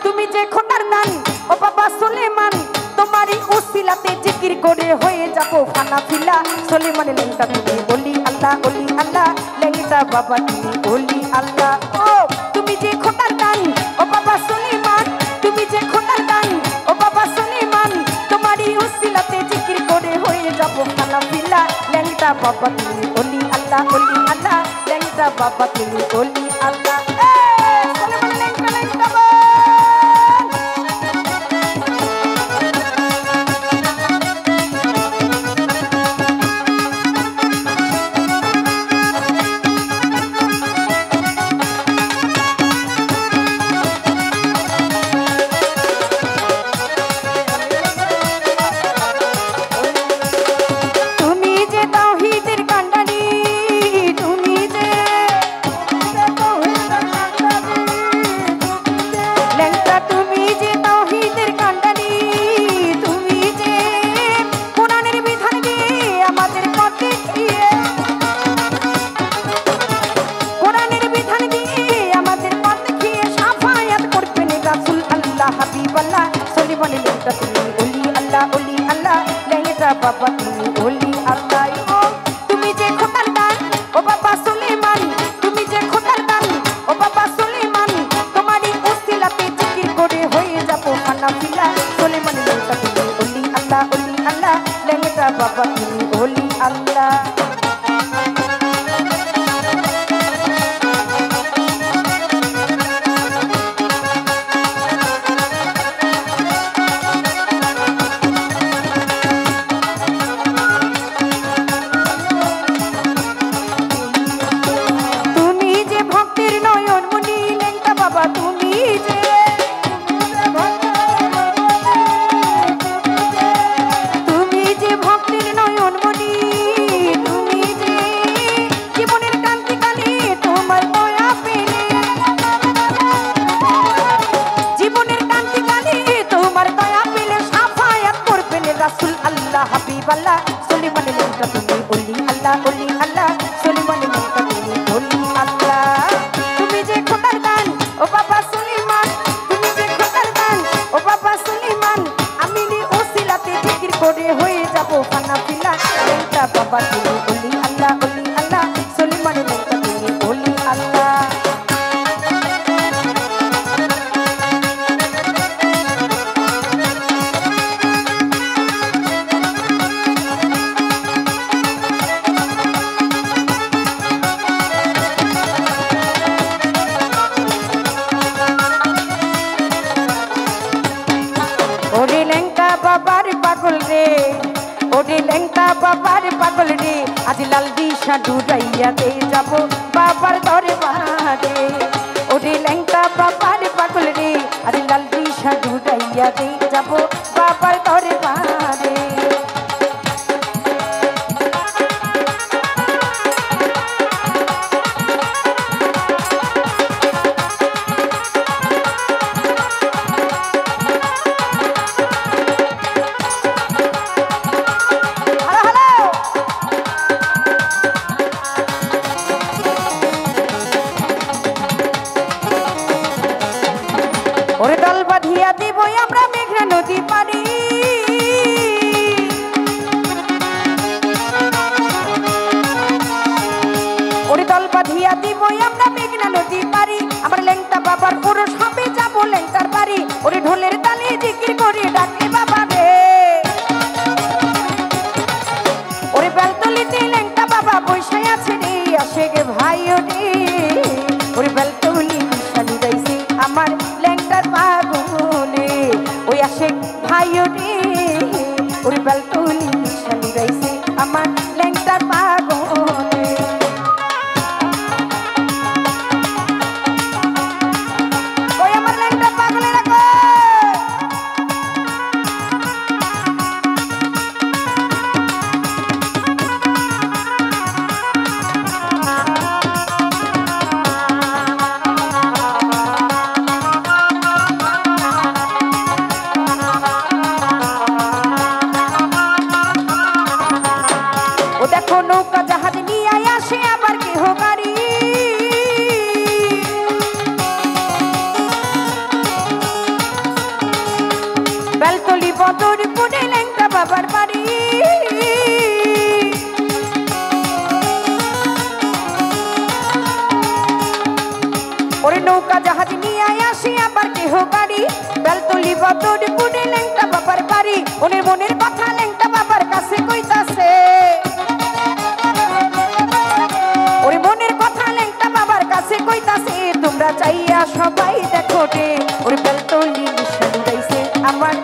তুমি যে খোদার দান ও বাবা সুলেমান তোমারই উসিলাতে জিকির করে হয়ে যাবো ফানা ফিলা সুলেমান লেংটা তুমি ওলি আল্লাহ লেংটা বাবা তুমি ওলি আল্লাহ ও তুমি যে খোদার দান ও বাবা সুলেমান তুমি যে খোদার দান ও বাবা সুলেমান তোমারই উসিলাতে জিকির করে হয়ে যাবো ফানা ফিলা লেংটা বাবা তুমি ওলি আল্লাহ লেংটা বাবা তুমি ওলি আল্লাহ সুলেমান লেংটা লেংটা বাবা তুমি ওলি আল্লাহ ও তুমি যে খোদার দান ও বাবা সুলেমান তুমি যে খোদার দান ও বাবা সুলেমান তোমারই উসিলাতে জিকির করে হয়ে যাবো ফানা ফিলা সুলেমান লেংটা তুমি ওলি আল্লাহ লেংটা বাবা তুমি ওলি আল্লাহ হাবিবাল্লাহ সুলেমান লেংটা তুমি ওলি আল্লাহ সুলেমান লেংটা তুমি ওলি আল্লাহ তুমি যে খোদার দান ও বাবা সুলেমান তুমি যে খোদার দান ও বাবা সুলেমান আমি নি উসিলাতে জিকির করে হয়ে যাবো ফানা ফিলা লেংটা বাবা তুমি ওলি আল্লাহ সুলেমান লেংটা তুমি ওলি আল্লাহ ওরে লেংটা বাবার পাগল রে আজ লাল দিশা ডুরাইয়া দে যাবো বাবার দরবারে ওরে লেংটা বাবার পাগল রে আজ লাল দিশা ডুরাইয়া দে যাবো বাবার দরবারে ওরে দল বাঁধিয়া দিব আমরা মেঘনা নদী পারি ওরে দল বাঁধিয়া দিব আমরা মেঘনা নদী পারি আমার লেংটা বাবার পুরুষ হবে যাবো লেংটার বাড়ি ওরে ঢোলের তালে জিকির করে ডাকে বাবা রে ওরে বেলতলিতে লেংটা বাবা বসে আছে রে আসে গে ভাই ওরে বেলতলি শালি গাইছে আমার লেংটার পাগলে ওই আসে ভাই ওরে বেলতলি শালি গাইছে আমার লেংটার পাগলে ওই আমার লেংটার পাগলে রাখো বদরপুরে ল্যাংটা বাবার বাড়ি ওরে নৌকা জাহাজ নিয়ে আসি আবার কেহ গাড়ি বেলতলি বদরপুরে ল্যাংটা বাবার বাড়ি ওনের মনের কথা ল্যাংটা বাবার কাছে কইতাছে ওরে মনের কথা ল্যাংটা বাবার কাছে কইতাছে তোমরা চাইয়া সবাই দেখো রে ওরে বেলতলি মিশন গাইছে আমার